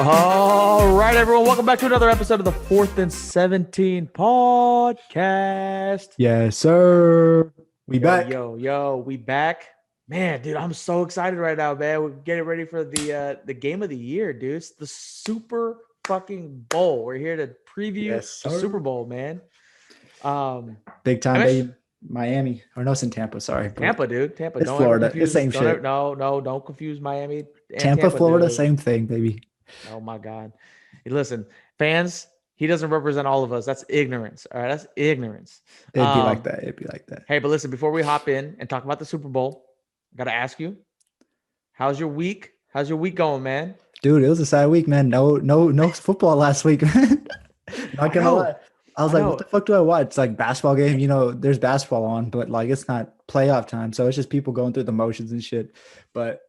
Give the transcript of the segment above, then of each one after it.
All right, everyone. Welcome back to another episode of the 4th and 17 podcast. Yes, sir. We back. We back. Man, dude, I'm so excited right now, man. We're getting ready for the game of the year, dude. It's the Super fucking Bowl. We're here to preview the Super Bowl, man. Big time, baby. Miami. Or no, it's in Tampa. Sorry. Tampa, dude. Tampa. It's Florida. It's same shit. Don't confuse Miami and Tampa, Florida, dude. Same thing, baby. Oh my God. Hey, listen, fans, he doesn't represent all of us. That's ignorance. All right. That's ignorance. It'd be like that. It'd be like that. Hey, but listen, before we hop in and talk about the Super Bowl, I got to ask you, how's your week? How's your week going, man? Dude, it was a sad week, man. No football last week, man. Not gonna lie. I was like, what the fuck do I watch? It's like basketball game. You know, there's basketball on, but like it's not playoff time. So it's just people going through the motions and shit. But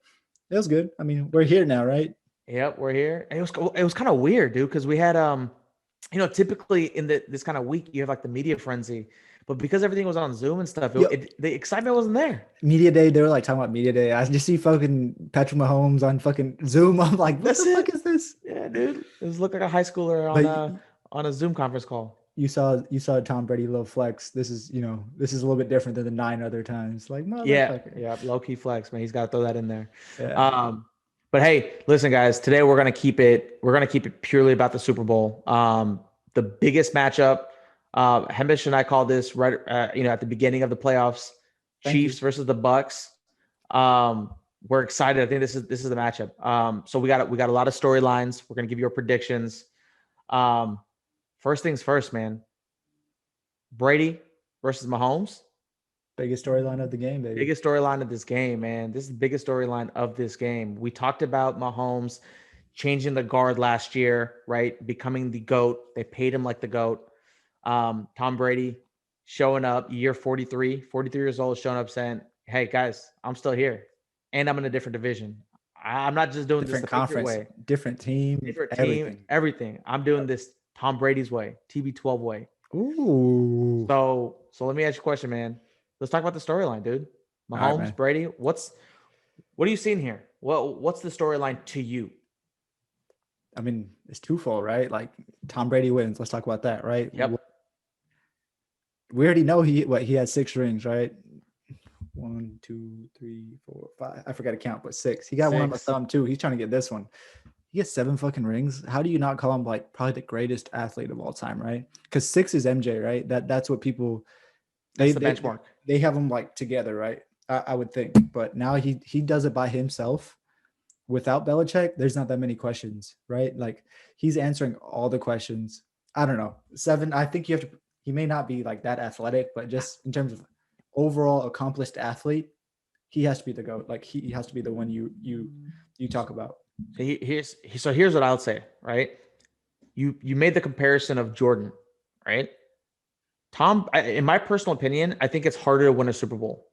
it was good. I mean, we're here now, right? Yep, we're here. It was kind of weird, dude, because we had typically in this kind of week you have like the media frenzy, but because everything was on Zoom and stuff, the excitement wasn't there. Media day, they were like talking about media day. I just see fucking Patrick Mahomes on fucking Zoom. I'm like, what the fuck is this? Yeah, dude, it was looking like a high schooler on a Zoom conference call. You saw Tom Brady little flex. This is a little bit different than the 9 other times. Like, yeah, low key flex, man. He's got to throw that in there. Yeah. But hey, listen, guys. Today we're gonna keep it purely about the Super Bowl. The biggest matchup. Hemish and I called this right, at the beginning of the playoffs. Chiefs versus the Bucks. We're excited. I think this is the matchup. So we got a lot of storylines. We're gonna give you our predictions. First things first, man. Brady versus Mahomes. Biggest storyline of the game, baby. Biggest storyline of this game, man. This is the biggest storyline of this game. We talked about Mahomes changing the guard last year, right? Becoming the GOAT. They paid him like the GOAT. Tom Brady showing up, year 43 years old, showing up saying, hey, guys, I'm still here. And I'm in a different division. I'm not just doing different this the conference, way. Different team, everything. I'm doing this Tom Brady's way, TB12 way. Ooh. So let me ask you a question, man. Let's talk about the storyline, dude. Mahomes, right, Brady. What are you seeing here? What's the storyline to you? I mean, it's twofold, right? Like Tom Brady wins. Let's talk about that, right? Yep. We already know he had 6 rings, right? 1, 2, 3, 4, 5. I forgot to count, but 6. He got 1 on the thumb too. He's trying to get this one. He gets 7 fucking rings. How do you not call him like probably the greatest athlete of all time, right? Because 6 is MJ, right? That's what people. That's the benchmark. They have them like together, right? I would think, but now he does it by himself. Without Belichick, there's not that many questions, right? Like he's answering all the questions. I don't know. 7. I think you have to. He may not be like that athletic, but just in terms of overall accomplished athlete, he has to be the GOAT. Like he has to be the one you talk about. So here's what I'll say, right? You made the comparison of Jordan, right? Tom, in my personal opinion, I think it's harder to win a Super Bowl.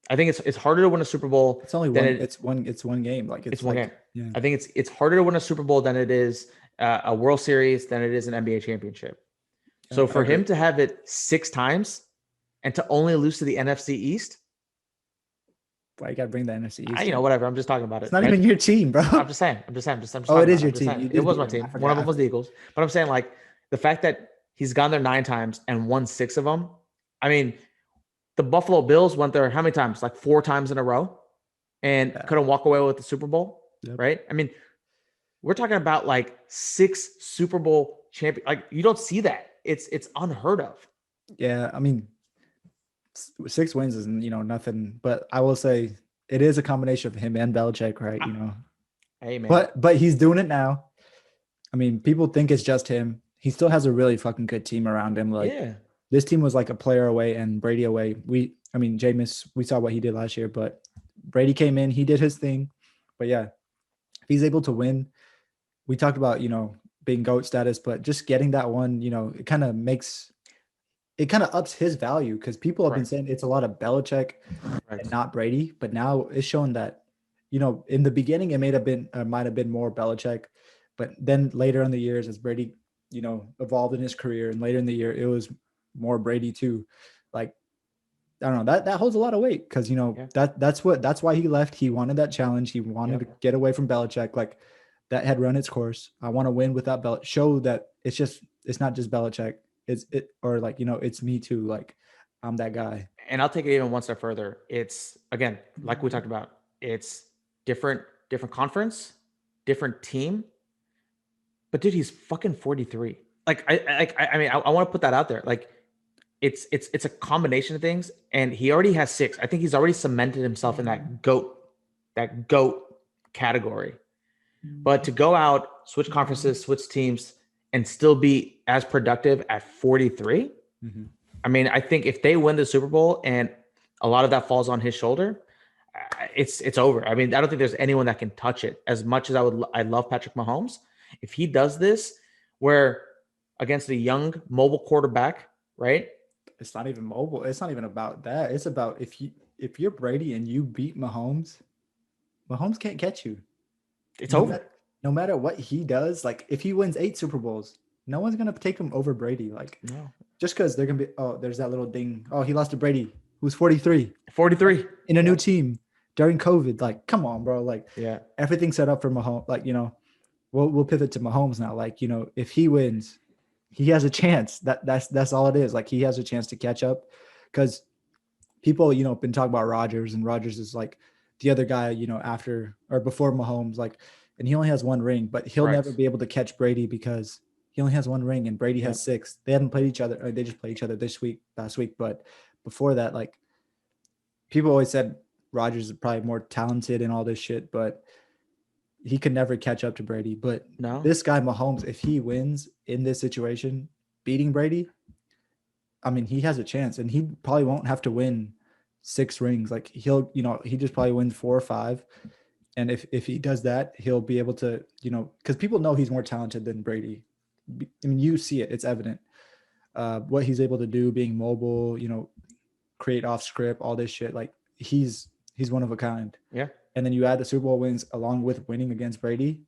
I think it's harder to win a Super Bowl. It's only one. It's one game. Like it's one game. Yeah. I think it's harder to win a Super Bowl than it is a World Series, than it is an NBA championship. So for him to have it 6 times and to only lose to the NFC East. Why you got to bring the NFC East? Whatever. I'm just talking about it. It's not even your team, bro. I'm just saying. Oh, it is your team. It was my team. One of them was the Eagles. But I'm saying like the fact that he's gone there 9 times and won 6 of them. I mean, the Buffalo Bills went there how many times? Like 4 times in a row and couldn't walk away with the Super Bowl, right? I mean, we're talking about like 6 Super Bowl champion. Like you don't see that. It's unheard of. Yeah, I mean, 6 wins is nothing. But I will say it is a combination of him and Belichick, right? Hey man. But he's doing it now. I mean, people think it's just him. He still has a really fucking good team around him. Like, this team was like a player away and Brady away. Jameis, we saw what he did last year, but Brady came in, he did his thing. But yeah, if he's able to win, we talked about, being GOAT status, but just getting that one, it kind of ups his value because people have been saying it's a lot of Belichick and not Brady. But now it's shown that, in the beginning, it might have been more Belichick. But then later in the years, as Brady, evolved in his career, and later in the year, it was more Brady too. Like, I don't know, that holds a lot of weight because, that's why he left. He wanted that challenge. He wanted to get away from Belichick. Like, that had run its course. I want to win without Belichick. Show that it's not just Belichick. It's me too. Like, I'm that guy. And I'll take it even one step further. It's, again, like we talked about, it's different conference, different team. But dude, he's fucking 43. Like, I mean, I want to put that out there. Like, it's a combination of things, and he already has 6. I think he's already cemented himself in that goat category. But to go out, switch conferences, switch teams, and still be as productive at 43, I mean, I think if they win the Super Bowl and a lot of that falls on his shoulder, it's over. I mean, I don't think there's anyone that can touch it. As much as I love Patrick Mahomes, if he does this, where against a young mobile quarterback, right? It's not even mobile. It's not even about that. It's about if you're Brady and you beat Mahomes, Mahomes can't catch you. It's over. No matter what he does, like if he wins 8 Super Bowls, no one's gonna take him over Brady. Like, no. Just because they're gonna be, there's that little ding. Oh, he lost to Brady, who's 43. 43 in a new team during COVID. Like, come on, bro. Like, yeah, everything's set up for Mahomes. Like, we'll pivot to Mahomes now. Like, if he wins, he has a chance. That's all it is. Like, he has a chance to catch up, because people, been talking about Rodgers, and Rodgers is like the other guy, after or before Mahomes, like, and he only has 1 ring, but he'll never be able to catch Brady because he only has 1 ring and Brady has 6. They haven't played each other. Or they just played each other last week. But before that, like, people always said Rodgers is probably more talented and all this shit, but he could never catch up to Brady. But this guy Mahomes, if he wins in this situation, beating Brady, I mean, he has a chance, and he probably won't have to win 6 rings. Like, he just probably wins 4 or 5. And if he does that, he'll be able to, because people know he's more talented than Brady. I mean, you see it; it's evident. What he's able to do, being mobile, create off script, all this shit. Like, he's one of a kind. Yeah. And then you add the Super Bowl wins along with winning against Brady,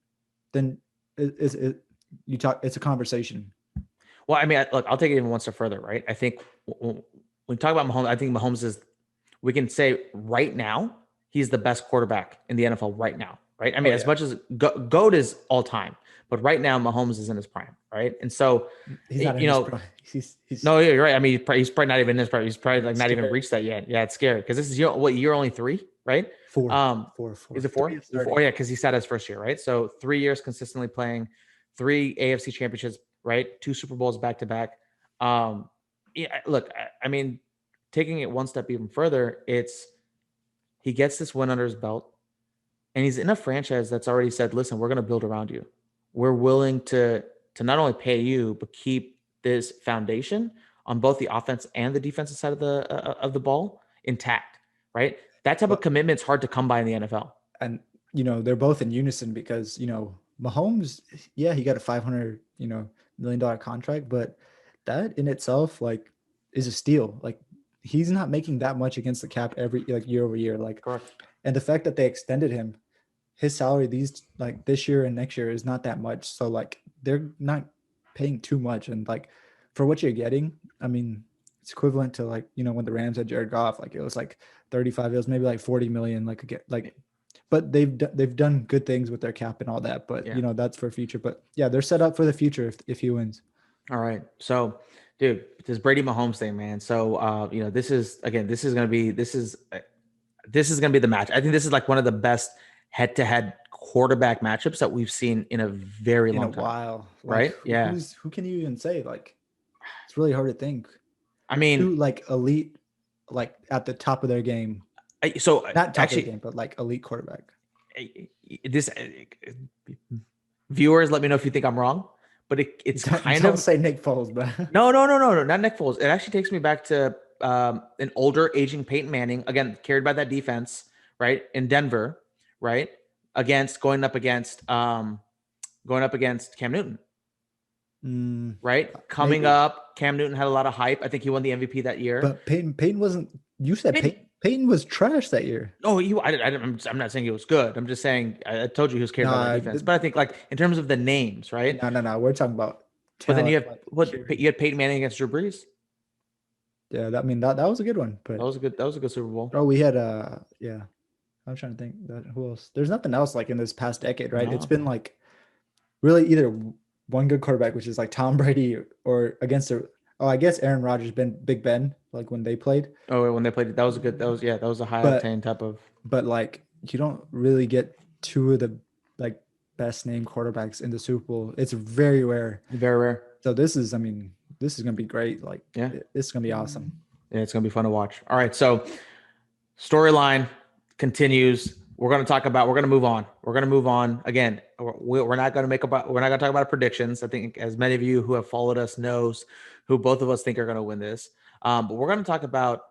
then it's a conversation. Well, I mean, look, I'll take it even one step further, right? I think when we talk about Mahomes, I think Mahomes is, we can say right now, he's the best quarterback in the NFL right now, right? I mean, as much as GOAT is all time, but right now Mahomes is in his prime, right? And so, he's not in his prime. He's no, you're right. I mean, he's probably not even in his prime. He's probably like not even reached that yet. Yeah, it's scary because this is year only 3, right? 4. Is it 4? 4, yeah, because he sat his first year, right? So 3 years consistently playing, 3 AFC championships, right? 2 Super Bowls back to back. Yeah, look, I mean, taking it one step even further, he gets this win under his belt, and he's in a franchise that's already said, listen, we're going to build around you. We're willing to not only pay you, but keep this foundation on both the offense and the defensive side of the ball intact, right? That type of commitment is hard to come by in the NFL. And, they're both in unison because, Mahomes, yeah, he got a $500 million contract, but that in itself, like, is a steal. Like, he's not making that much against the cap every, like, year over year. Like, correct. And the fact that they extended him, his salary this year and next year is not that much. So, like, they're not paying too much. And, like, for what you're getting, I mean, it's equivalent to, like, when the Rams had Jared Goff, like, it was like 35, it was maybe like 40 million, but they've done good things with their cap and all that. But that's for future. But yeah, they're set up for the future if he wins. All right. So, dude, this Brady Mahomes thing, man. So, this is going to be the match. I think this is like one of the best head-to-head quarterback matchups that we've seen in a very long time. While, right? Yeah. Who can you even say? Like, it's really hard to think. I mean, 2 like elite, like at the top of their game. So not top of the game, but like elite quarterback. This viewers, let me know if you think I'm wrong, but it's don't say Nick Foles, bro. No, not Nick Foles. It actually takes me back to an older, aging Peyton Manning, again carried by that defense, right, in Denver, right, going up against Cam Newton. Right, coming up, Cam Newton had a lot of hype. I think he won the MVP that year. But Peyton wasn't. You said Peyton was trash that year. No, I'm not saying he was good. I'm just saying I told you he was carried by that defense. But I think, like, in terms of the names, right? No. We're talking about. But then you had Peyton Manning against Drew Brees. Yeah, that was a good one. But that was a good Super Bowl. Oh, we had I'm trying to think who else. There's nothing else like in this past decade, right? No. It's been like really either one good quarterback, which is like Tom Brady, or against I guess Aaron Rodgers, Big Ben, like when they played. Oh, when they played, that was a high But octane type of. but like you don't really get two of the like best named quarterbacks in the Super Bowl. It's very rare. Very rare. So this is, I mean, this is gonna be great. Like, Yeah. this is gonna be awesome. Yeah, it's gonna be fun to watch. All right, so storyline continues. We're going to move on. We're going to move on again. We're not going to we're not going to talk about predictions. I think as many of you who have followed us knows who both of us think are going to win this. But we're going to talk about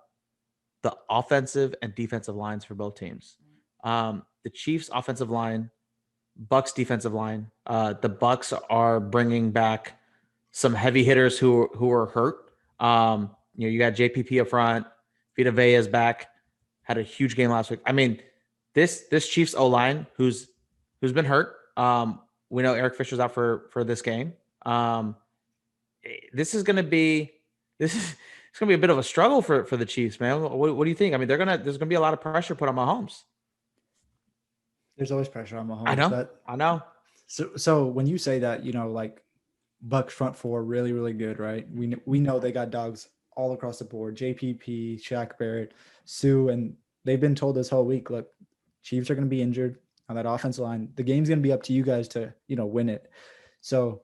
the offensive and defensive lines for both teams. The Chiefs offensive line, Bucks defensive line. The Bucks are bringing back some heavy hitters who are hurt. You got JPP up front. Vita Vea is back. Had a huge game last week. I mean, this Chiefs O-line who's been hurt. We know Eric Fisher's out for this game. This is going to be it's going to be a bit of a struggle for the Chiefs, man. What do you think? I mean, there's going to be a lot of pressure put on Mahomes. There's always pressure on Mahomes. I know. So when you say that, like Bucks front four really, really good, right? We know they got dogs all across the board. JPP, Shaq Barrett, Sue, and they've been told this whole week, look, Chiefs are going to be injured on that offensive line. The game's going to be up to you guys to, win it. So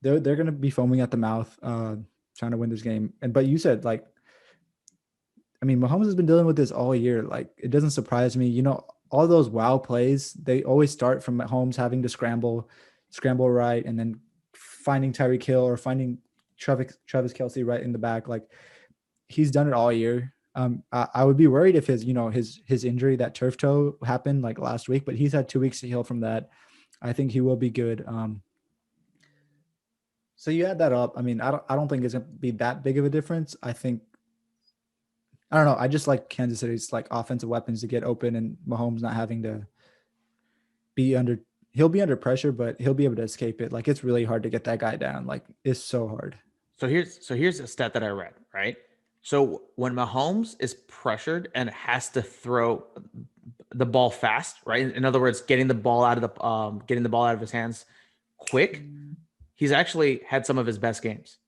they're going to be foaming at the mouth, trying to win this game. But you said, like, I mean, Mahomes has been dealing with this all year. Like, it doesn't surprise me. All those wow plays, they always start from Mahomes having to scramble right, and then finding Tyreek Hill or finding Travis Kelce right in the back. Like, he's done it all year. I would be worried if his injury, that turf toe, happened like last week, but he's had 2 weeks to heal from that. I think he will be good. So you add that up. I mean, I don't think it's gonna be that big of a difference. I don't know. I just like Kansas City's like offensive weapons to get open, and Mahomes not having to he'll be under pressure, but he'll be able to escape it. Like, it's really hard to get that guy down. Like, it's so hard. So here's a stat that I read, right? So when Mahomes is pressured and has to throw the ball fast, right? In other words, getting the ball out of his hands quick, he's actually had some of his best games.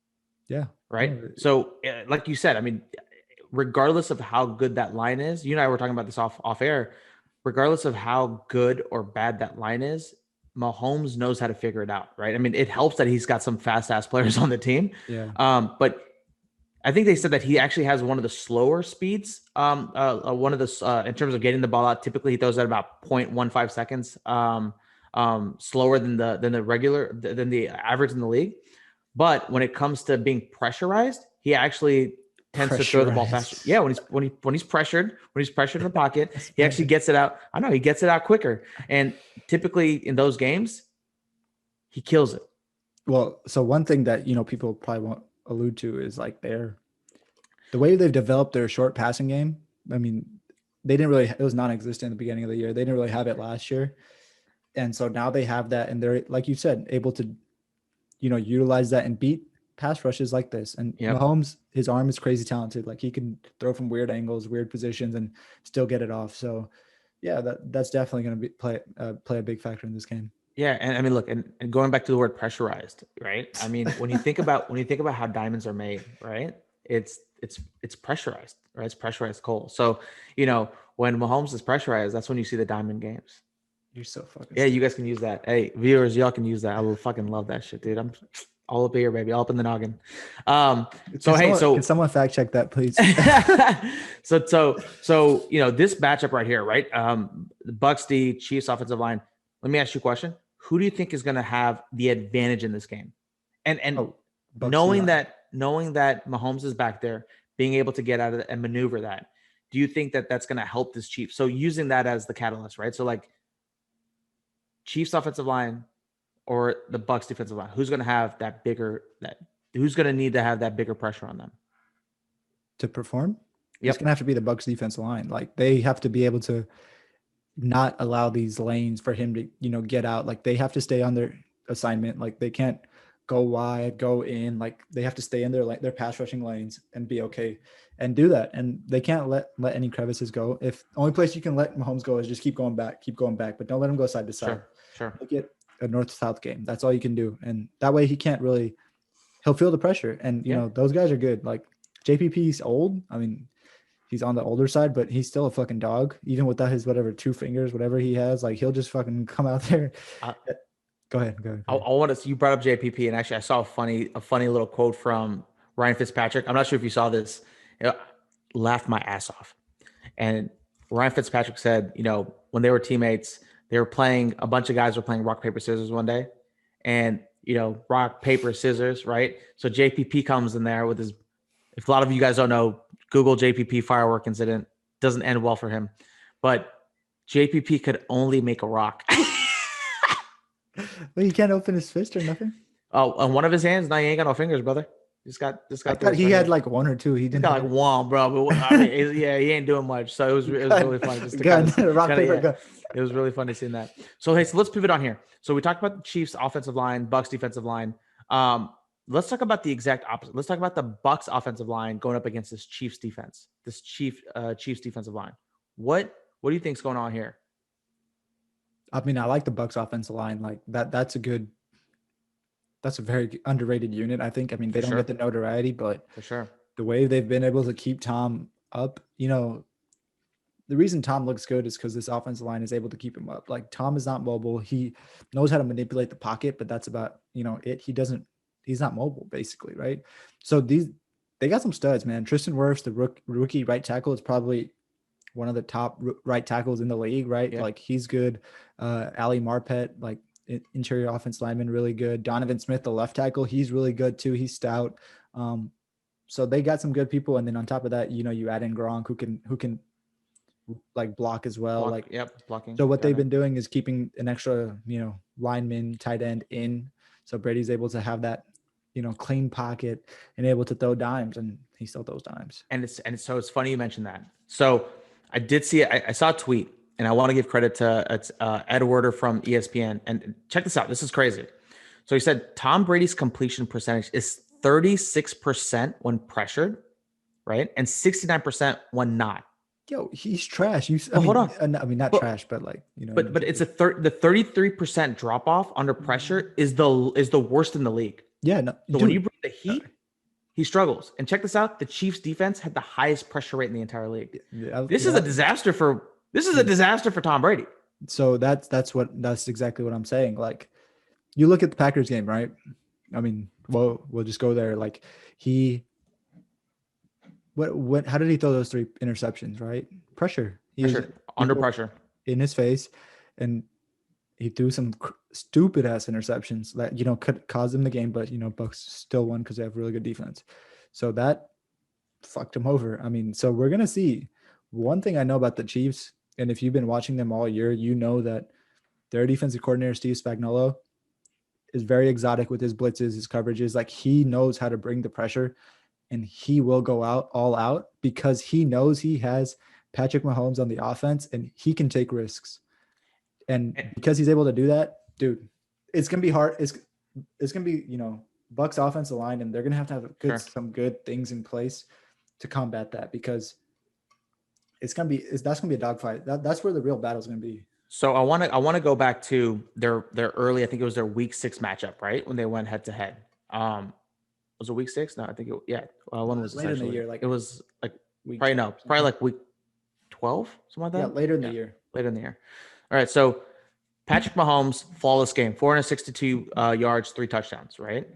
Yeah. Right. So like you said, I mean, regardless of how good that line is, you and I were talking about this off air, regardless of how good or bad that line is, Mahomes knows how to figure it out, right? I mean, it helps that he's got some fast ass players on the team. Yeah. But I think they said that he actually has one of the slower speeds. One of the in terms of getting the ball out, typically he throws at about 0.15 seconds slower than the average in the league. But when it comes to being pressurized, he actually tends to throw the ball faster. Yeah, when he's pressured in the pocket, he actually gets it out. I know he gets it out quicker. And typically in those games, he kills it. Well, so one thing that people probably won't allude to is like the way they've developed their short passing game. I mean, it was non-existent in the beginning of the year. They didn't really have it last year. And so now they have that, and they're, like you said, able to, utilize that and beat pass rushes like this. And Mahomes, his arm is crazy talented. Like, he can throw from weird angles, weird positions, and still get it off. So yeah, that's definitely going to play a big factor in this game. Yeah, and I mean, look, and going back to the word pressurized, right? I mean, when you think about how diamonds are made, right? It's pressurized, right? It's pressurized coal. So, when Mahomes is pressurized, that's when you see the diamond games. You're so fucking Yeah, you guys can use that. Hey, viewers, y'all can use that. I will fucking love that shit, dude. I'm all up here, baby. All up in the noggin. Can someone fact check that, please? So this matchup right here, right? The Bucks D, Chiefs offensive line. Let me ask you a question. Who do you think is going to have the advantage in this game? And knowing that Mahomes is back there, being able to get out of it and maneuver that, do you think that that's going to help this Chiefs? So using that as the catalyst, right? So like Chiefs offensive line or the Bucks defensive line, who's going to have who's going to need to have that bigger pressure on them to perform? Yep. It's going to have to be the Bucks defensive line. Like, they have to be able to not allow these lanes for him to, get out. Like, they have to stay on their assignment. Like, they can't go wide, go in. Like, they have to stay in their pass rushing lanes and be okay and do that. And they can't let any crevices go. If the only place you can let Mahomes go is just keep going back, but don't let him go side to side. Sure. a north-south game. That's all you can do. And that way he'll feel the pressure. And, you know, those guys are good. Like JPP's old. I mean, he's on the older side, but he's still a fucking dog, even without his whatever 2 fingers, whatever he has. Like he'll just fucking come out there. Go ahead. I want to. You brought up JPP, and actually, I saw a funny little quote from Ryan Fitzpatrick. I'm not sure if you saw this. Laughed my ass off. And Ryan Fitzpatrick said, you know, when they were teammates, they were playing. A bunch of guys were playing rock paper scissors one day, and you know, rock paper scissors, right? So JPP comes in there with his. If a lot of you guys don't know, Google JPP firework incident. Doesn't end well for him, but JPP could only make a rock. Well, he can't open his fist or nothing. Oh, on one of his hands, now he ain't got no fingers, brother. I thought he had like 1 or 2. He didn't got like 1, bro. But I mean, yeah, he ain't doing much. So it was really funny. Just to gun, rock, paper, gun. It was really funny seeing that. So hey, so let's pivot on here. So we talked about the Chiefs offensive line, Bucks defensive line. Let's talk about the exact opposite. Let's talk about the Bucks offensive line going up against this Chiefs defense. This Chiefs defensive line. What do you think's going on here? I mean, I like the Bucks offensive line. Like that's a very underrated unit, I think. I mean, they don't get the notoriety, but for sure, the way they've been able to keep Tom up, you know, the reason Tom looks good is because this offensive line is able to keep him up. Like Tom is not mobile. He knows how to manipulate the pocket, but that's about, you know, it. He's not mobile basically. Right. So they got some studs, man. Tristan Wirfs, the rookie right tackle, is probably one of the top right tackles in the league. Right. Yeah. Like he's good. Ali Marpet, like interior offense lineman, really good. Donovan Smith, the left tackle, he's really good too. He's stout. So they got some good people. And then on top of that, you know, you add in Gronk who can like block as well. Blocking. So what they've been doing is keeping an extra, you know, lineman, tight end in. So Brady's able to have that, you know, clean pocket and able to throw dimes, and he still throws dimes. And so it's funny you mentioned that. So I did see it. I saw a tweet, and I want to give credit to Ed Werder from ESPN. And check this out. This is crazy. So he said Tom Brady's completion percentage is 36% when pressured, right? And 69% when not. Yo, he's trash. Hold on. I mean, not trash, but like, you know. But it's the 33% drop off under pressure is the worst in the league. Yeah. No, so when you bring the heat, he struggles. And check this out: the Chiefs' defense had the highest pressure rate in the entire league. This is a disaster for Tom Brady. So that's exactly what I'm saying. Like, you look at the Packers game, right? I mean, we'll just go there. Like how did he throw those 3 interceptions? Right, pressure. Under pressure in his face, and he threw some stupid ass interceptions that, you know, could cause them the game, but, you know, Bucks still won because they have really good defense. So that fucked him over. I mean, so we're gonna see. One thing I know about the Chiefs, and if you've been watching them all year, you know that their defensive coordinator, Steve Spagnuolo, is very exotic with his blitzes, his coverages. Like, he knows how to bring the pressure, and he will go all out because he knows he has Patrick Mahomes on the offense and he can take risks. And because he's able to do that, dude, it's going to be hard. It's going to be, you know, Bucks offensive line, and they're going to have some good things in place to combat that, because that's going to be a dogfight. That's where the real battle is going to be. So I want to go back to their early, I think it was their week 6 matchup, right? When they went head to head. Was it week 6? No, I think when was later in the year? Like, it was like probably like week 12, something like that. Yeah, later in the year. Later in the year. All right, so Patrick Mahomes, flawless game, 462 yards, 3 touchdowns, right?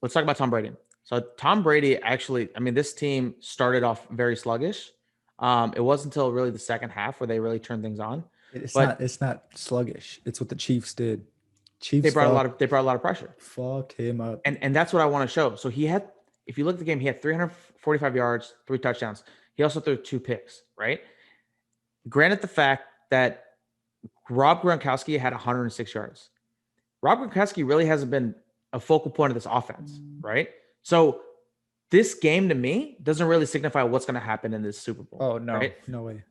Let's talk about Tom Brady. So Tom Brady actually, I mean, this team started off very sluggish. It wasn't until really the second half where they really turned things on. It's not sluggish. It's what the Chiefs did. They brought a lot of pressure. Fuck him up. And that's what I want to show. So if you look at the game, he had 345 yards, 3 touchdowns. He also threw 2 picks, right? Granted the fact that Rob Gronkowski had 106 yards. Rob Gronkowski really hasn't been a focal point of this offense, right? So this game to me doesn't really signify what's going to happen in this Super Bowl. Oh, no, right? No way.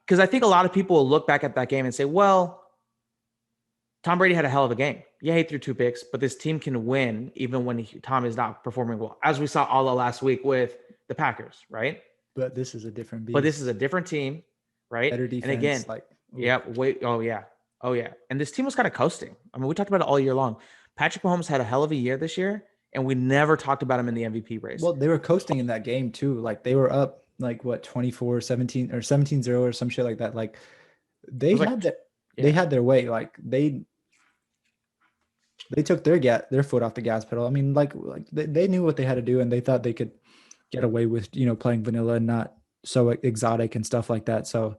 Because I think a lot of people will look back at that game and say, well, Tom Brady had a hell of a game. Yeah, he threw 2 picks, but this team can win even when Tom is not performing well, as we saw all of last week with the Packers, right? But this is a different beast. But this is a different team, right? Better defense. And again, like, yeah, wait, oh yeah. Oh yeah, and this team was kind of coasting. I mean, we talked about it all year long. Patrick Mahomes had a hell of a year this year, and we never talked about him in the MVP race. Well, they were coasting in that game too. Like they were up like what 24-17 or 17-0 or some shit like that. Like they had that they had their way. Like they took their foot off the gas pedal. I mean, like they knew what they had to do, and they thought they could get away with playing vanilla and not so exotic and stuff like that. So,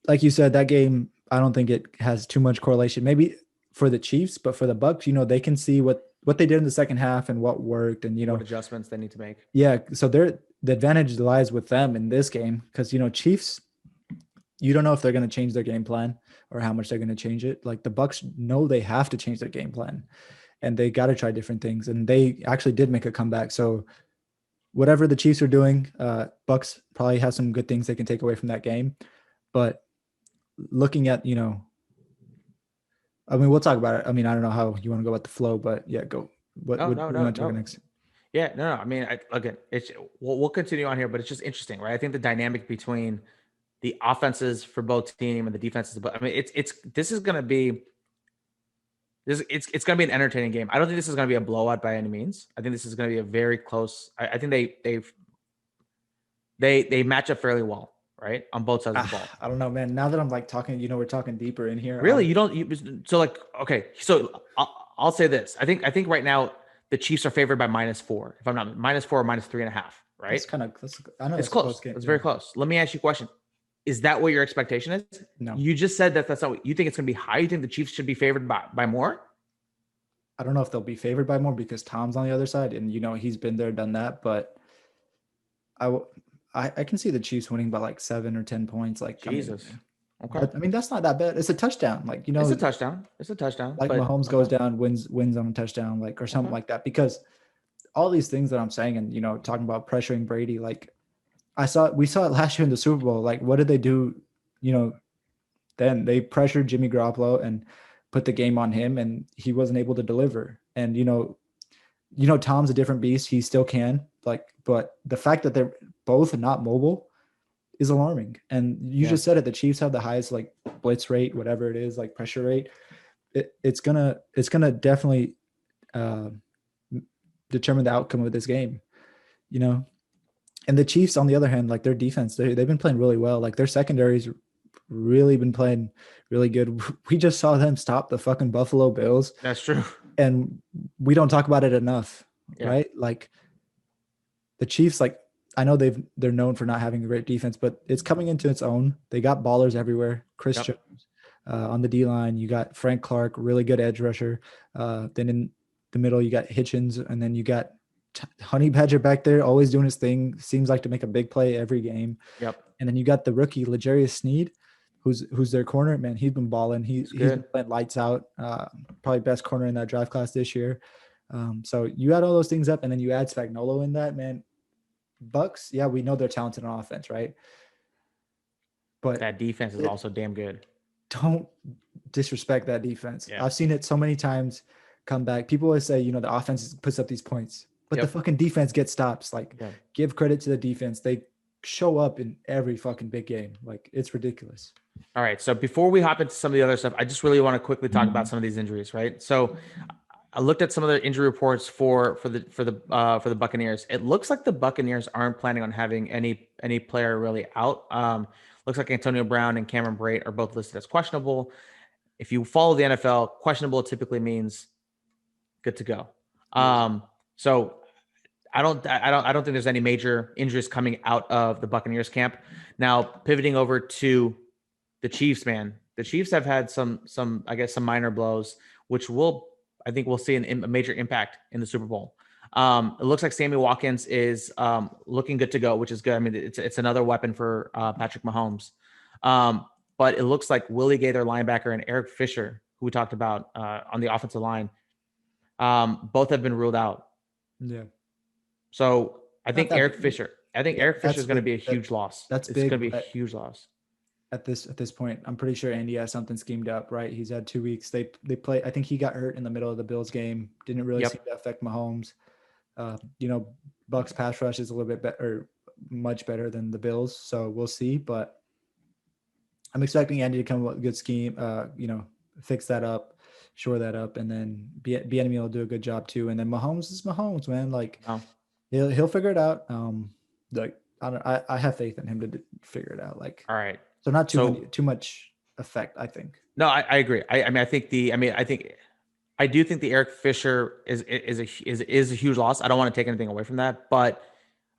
like you said, that game I don't think it has too much correlation. Maybe for the Chiefs, but for the Bucks, they can see what they did in the second half and what worked, and what adjustments they need to make. Yeah, so the advantage lies with them in this game because Chiefs, you don't know if they're going to change their game plan or how much they're going to change it. Like the Bucks know they have to change their game plan, and they got to try different things. And they actually did make a comeback. So whatever the Chiefs are doing, Bucks probably have some good things they can take away from that game. But looking at I mean, we'll talk about it. I mean, I don't know how you want to go about the flow, but yeah, go. What do you want to talk next? Yeah, no. I mean, again, we'll continue on here, but it's just interesting, right? I think the dynamic between the offenses for both team and the defenses, but I mean, this is going to be it's going to be an entertaining game. I don't think this is going to be a blowout by any means. I think this is going to be a very close. I think they match up fairly well, right, on both sides of the ball. I don't know, man. Now that I'm like talking, we're talking deeper in here. Really, so like okay, so I'll say this. I think right now the Chiefs are favored by -4. If I'm not -4 or -3.5, right? It's kind of I know it's close. It's very close. Let me ask you a question. Is that what your expectation is? No. You just said that's not what you think. It's going to be high. You think the Chiefs should be favored by more? I don't know if they'll be favored by more because Tom's on the other side, and he's been there, done that. But I can see the Chiefs winning by like 7 or 10 points. Like Jesus. Okay. But, I mean, that's not that bad. It's a touchdown. Like it's a touchdown. It's a touchdown. Like Mahomes goes down, wins on a touchdown, like or something like that. Because all these things that I'm saying, and talking about pressuring Brady, like we saw it last year in the Super Bowl. Like, what did they do? Then they pressured Jimmy Garoppolo and put the game on him, and he wasn't able to deliver. And Tom's a different beast. He still can, but the fact that they're both not mobile is alarming. And you just said it. The Chiefs have the highest like blitz rate, whatever it is, like pressure rate. It's gonna definitely determine the outcome of this game. And the Chiefs, on the other hand, like their defense, they've been playing really well. Like their secondary's really been playing really good. We just saw them stop the fucking Buffalo Bills. That's true. And we don't talk about it enough, right? Like the Chiefs, like I know they're known for not having a great defense, but it's coming into its own. They got ballers everywhere. Chris Jones on the D line. You got Frank Clark, really good edge rusher. Then in the middle, you got Hitchens, and then you got Honey Badger back there, always doing his thing. Seems like to make a big play every game. Yep. And then you got the rookie L'Jarius Sneed, who's their corner. Man, he's been balling. He's been playing lights out. Probably best corner in that draft class this year. So you add all those things up, and then you add Spagnuolo in that, man. Bucks, yeah, we know they're talented on offense, right? But that defense is also damn good. Don't disrespect that defense. Yeah. I've seen it so many times come back. People always say, the offense puts up these points, but the fucking defense gets stops. Like, give credit to the defense. They show up in every fucking big game. Like, it's ridiculous. All right. So before we hop into some of the other stuff, I just really want to quickly talk about some of these injuries, right? So I looked at some of the injury reports for the Buccaneers. It looks like the Buccaneers aren't planning on having any player really out. Looks like Antonio Brown and Cameron Brate are both listed as questionable. If you follow the NFL, questionable typically means good to go. So I don't think there's any major injuries coming out of the Buccaneers camp. Now pivoting over to the Chiefs, man. The Chiefs have had some minor blows, which I think we'll see a major impact in the Super Bowl. It looks like Sammy Watkins is looking good to go, which is good. I mean, it's another weapon for Patrick Mahomes. But it looks like Willie Gay, their linebacker, and Eric Fisher, who we talked about on the offensive line, both have been ruled out. Yeah. So I think Eric Fisher is going to be a huge loss. It's going to be a huge loss. At this point, I'm pretty sure Andy has something schemed up, right? He's had 2 weeks. They play. I think he got hurt in the middle of the Bills game. Didn't really seem to affect Mahomes. Bucks pass rush is a little bit better, much better than the Bills. So we'll see. But I'm expecting Andy to come up with a good scheme, fix that up, shore that up, and then Bieniemy will do a good job too. And then Mahomes is Mahomes, man. Like he'll figure it out. Like I have faith in him to figure it out. Like, all right. So not too much effect, I think. No, I agree. I do think the Eric Fisher is a huge loss. I don't want to take anything away from that, but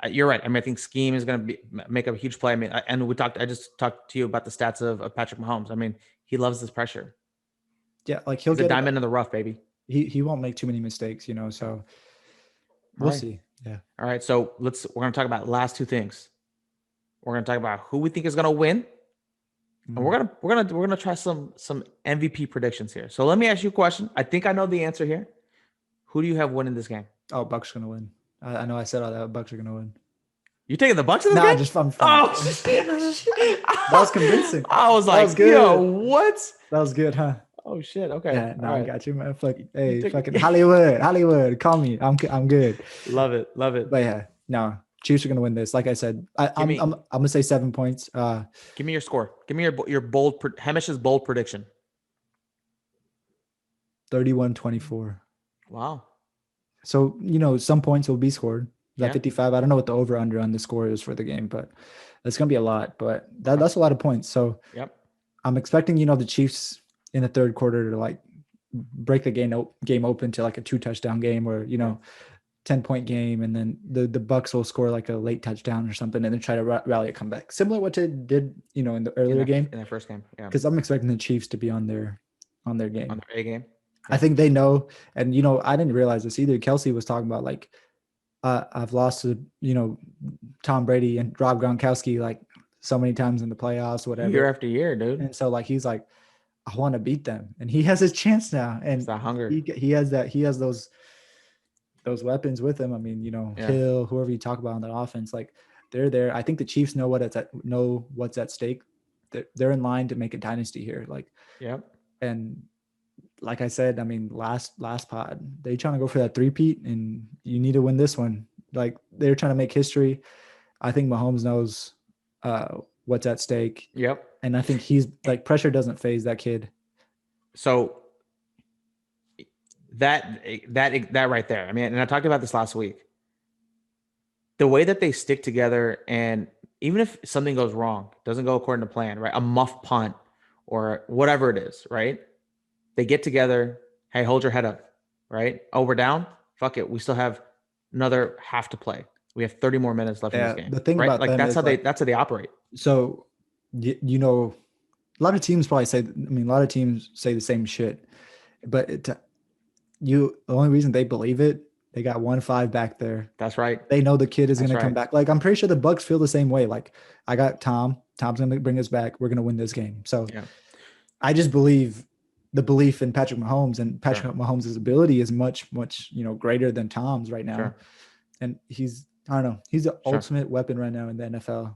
you're right. I mean, I think scheme is going to make a huge play. I mean, I just talked to you about the stats of Patrick Mahomes. I mean, he loves this pressure. Yeah, like he's a diamond in the rough, baby. He won't make too many mistakes, so we'll see. Yeah. All right. So we're going to talk about last two things. We're going to talk about who we think is going to win. And we're gonna try some MVP predictions here. So let me ask you a question. I think I know the answer here. Who do you have winning this game? Oh, Bucks gonna win. I know I said all that. Bucks are gonna win. You taking the Bucks in this game? Just fun. Oh, that was convincing. I was like, good. Yo, what? That was good, huh? Oh shit. Okay. Yeah, no, I got you, man. Fucking Hollywood. Call me. I'm good. Love it. But yeah, no. Chiefs are going to win this. Like I said, I'm going to say 7 points. Give me your score. Give me your bold Hemish's bold prediction. 31-24. Wow. So, some points will be scored. That 55. I don't know what the over under on the score is for the game, but it's going to be a lot. But that's a lot of points. So I'm expecting, the Chiefs in the third quarter to like break the game open to like a 2-touchdown game or, 10-point game, and then the Bucks will score like a late touchdown or something, and then try to rally a comeback, similar to what they did, in the earlier game, in the first game. Yeah, because I'm expecting the Chiefs to be on their game, on their A game. Yeah. I think they know, and I didn't realize this either. Kelsey was talking about like, I've lost to Tom Brady and Rob Gronkowski like so many times in the playoffs, whatever, year after year, dude. And so like he's like, I want to beat them, and he has his chance now, and it's that hunger. He has those weapons with him. I mean, Hill, whoever you talk about on the offense, like they're there. I think the Chiefs know what's at stake. They're in line to make a dynasty here. Like, and like I said, I mean, last pod, they trying to go for that 3-peat, and you need to win this one. Like they're trying to make history. I think Mahomes knows what's at stake. And I think he's like, pressure doesn't phase that kid. So that right there. I mean, and I talked about this last week. The way that they stick together, and even if something goes wrong, doesn't go according to plan, right? A muff punt or whatever it is, right? They get together. Hey, hold your head up, right? Oh, we're down. Fuck it. We still have another half to play. We have 30 more minutes left in this game. The thing about like them that's how they operate. So, a lot of teams probably say. I mean, a lot of teams say the same shit, but the only reason they believe it, they got 1-5 back there. That's right. They know the kid is going to come back. Like, I'm pretty sure the Bucks feel the same way. Like, I got Tom's going to bring us back. We're going to win this game. So I just believe the belief in Patrick Mahomes, and Patrick Mahomes' ability is much, much, greater than Tom's right now. And he's the ultimate weapon right now in the NFL.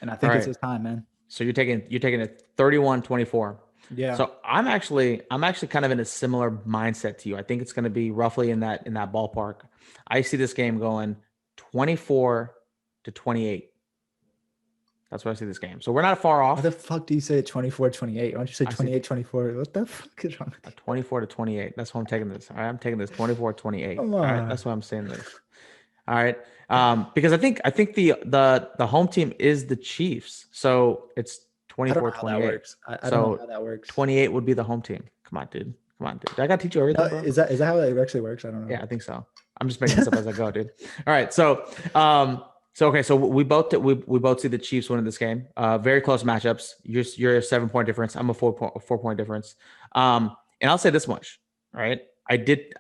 And I think it's his time, man. So you're taking it 31-24. Yeah. So I'm actually kind of in a similar mindset to you. I think it's going to be roughly in that ballpark. I see this game going 24-28. That's what I see this game. So we're not far off. Why the fuck do you say 24-28? Why don't you say 28-24? What the fuck is wrong with you? 24-28. That's what I'm taking this. All right, I'm taking this 24-28. All right, that's why I'm saying this. All right. Because I think the home team is the Chiefs. So it's 24-28. I don't know how that works. I don't know how that works. 28 would be the home team. Come on, dude. I got to teach you everything, bro. Is that how it actually works? I don't know. Yeah, I think so. I'm just making this up as I go, dude. All right. So we both see the Chiefs winning this game. Very close matchups. You're a 7-point difference. I'm a 4-point difference. And I'll say this much. All right. I did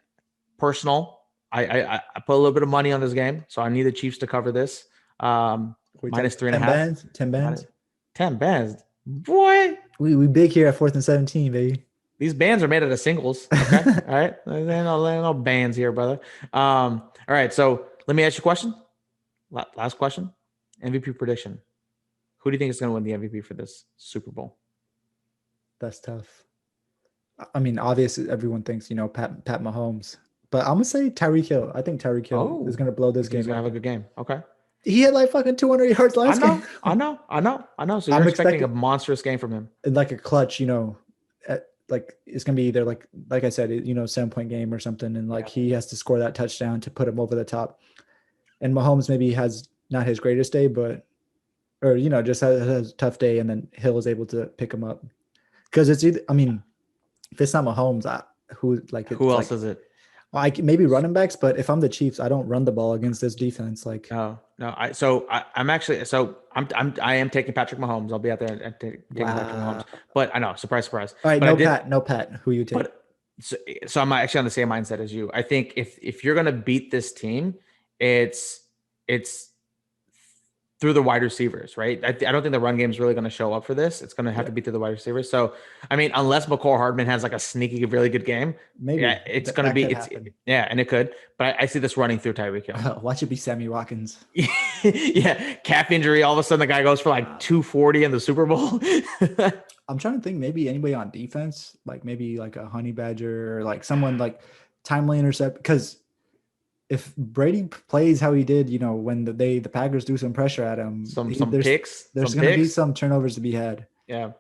personal. I put a little bit of money on this game, so I need the Chiefs to cover this. -3.5. 10 bands. 10 bands. Boy. We big here at 4th and 17, baby. These bands are made out of singles. Okay. All right. There ain't no bands here, brother. All right. So let me ask you a question. Last question. MVP prediction. Who do you think is going to win the MVP for this Super Bowl? That's tough. I mean, obviously everyone thinks, Pat Mahomes. But I'm going to say Tyreek Hill. I think Tyreek Hill is going to blow this game. He's going to have a good game. Okay. He had like fucking 200 yards last game. I know. So I'm you're expecting a expecting monstrous game from him. like a clutch, like it's gonna be either like I said, 7-point game or something, and like he has to score that touchdown to put him over the top. And Mahomes maybe has not his greatest day, but or just has a tough day, and then Hill is able to pick him up because it's either. I mean, if it's not Mahomes, who Who else is it? Maybe running backs, but if I'm the Chiefs, I don't run the ball against this defense. Like no. I am taking Patrick Mahomes. I'll be out there and taking Patrick Mahomes. But I know, surprise. All right, But no Pat. Who you take? But so I'm actually on the same mindset as you. I think if you're gonna beat this team, it's through the wide receivers, right? I don't think the run game is really going to show up for this. It's going to have to be through the wide receivers. So, I mean, unless McCall Hardman has like a sneaky, really good game, maybe it's going to be, and it could. But I see this running through Tyreek Hill. Watch it be Sammy Watkins. Yeah, calf injury. All of a sudden, the guy goes for like 240 in the Super Bowl. I'm trying to think maybe anybody on defense, like maybe like a Honey Badger or like someone like timely intercept because if Brady plays how he did, when the Packers do some pressure at him, there's picks. There's going to be some turnovers to be had. Yeah,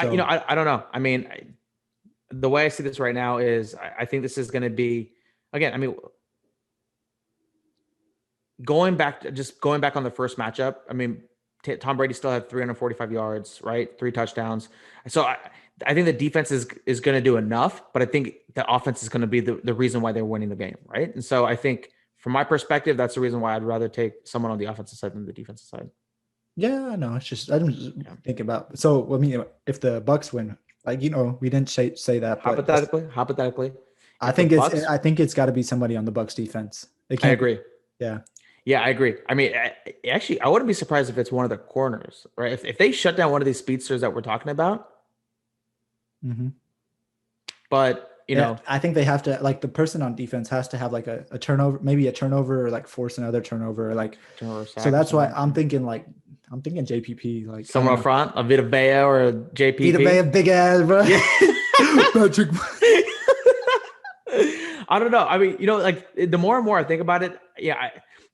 so, I don't know. I mean, the way I see this right now is I think this is going to be again. I mean, going back on the first matchup. I mean, Tom Brady still had 345 yards, right? 3 touchdowns. So I think the defense is going to do enough, but I think the offense is going to be the reason why they're winning the game, right? And so I think from my perspective, that's the reason why I'd rather take someone on the offensive side than the defensive side. Yeah, no, it's just I'm just thinking about. So I mean, if the Bucks win, like we didn't say that. Hypothetically, I think it's got to be somebody on the Bucks defense. I agree. Yeah, I agree. I mean, actually, I wouldn't be surprised if it's one of the corners, right? If they shut down one of these speedsters that we're talking about. Mm-hmm. But I think they have to like the person on defense has to have like a turnover, maybe a turnover, or like force another turnover, like so that's why I'm thinking JPP, like someone up front, a Vita Vea or a JPP. Vita Vea, big ass, bro. Yeah. Patrick. I don't know. I mean, like the more and more I think about it,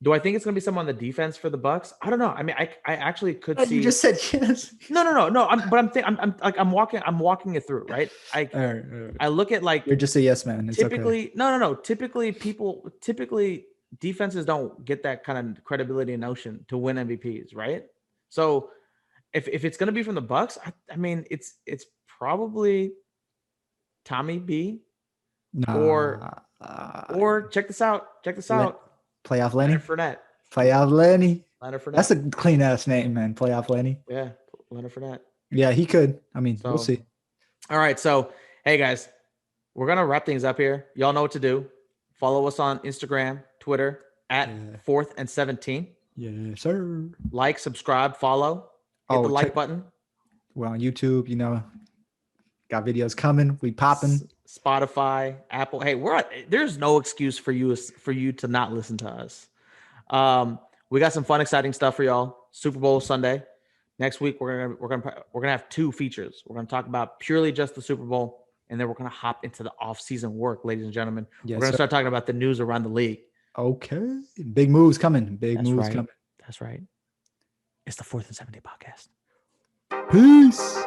do I think it's going to be someone on the defense for the Bucks? I don't know. I mean, I actually could see. You just said yes. No. I'm walking it through, right? All right. I look at like you're just a yes man. It's typically, okay. No. Typically defenses don't get that kind of credibility and notion to win MVPs, right? So if it's going to be from the Bucks, I mean, it's probably Tommy B. Or check this out. Playoff Lenny. Leonard Fournette. Playoff Lenny. Leonard Fournette. That's a clean ass name, man. Playoff Lenny. Yeah, Leonard Fournette. Yeah, he could. I mean, we'll see. All right, so hey guys, we're gonna wrap things up here. Y'all know what to do. Follow us on Instagram, Twitter at 4th and 17. Yes, sir. Like, subscribe, follow. Hit the like button. We're on YouTube. Got videos coming. We popping. Spotify, Apple. Hey, there's no excuse for you to not listen to us. We got some fun, exciting stuff for y'all. Super Bowl Sunday. Next week we're gonna have 2 features. We're gonna talk about purely just the Super Bowl, and then we're gonna hop into the off-season work, ladies and gentlemen. Yes, we're gonna start talking about the news around the league. Okay, big moves coming. Coming. That's right. It's the 4th and 17 podcast. Peace.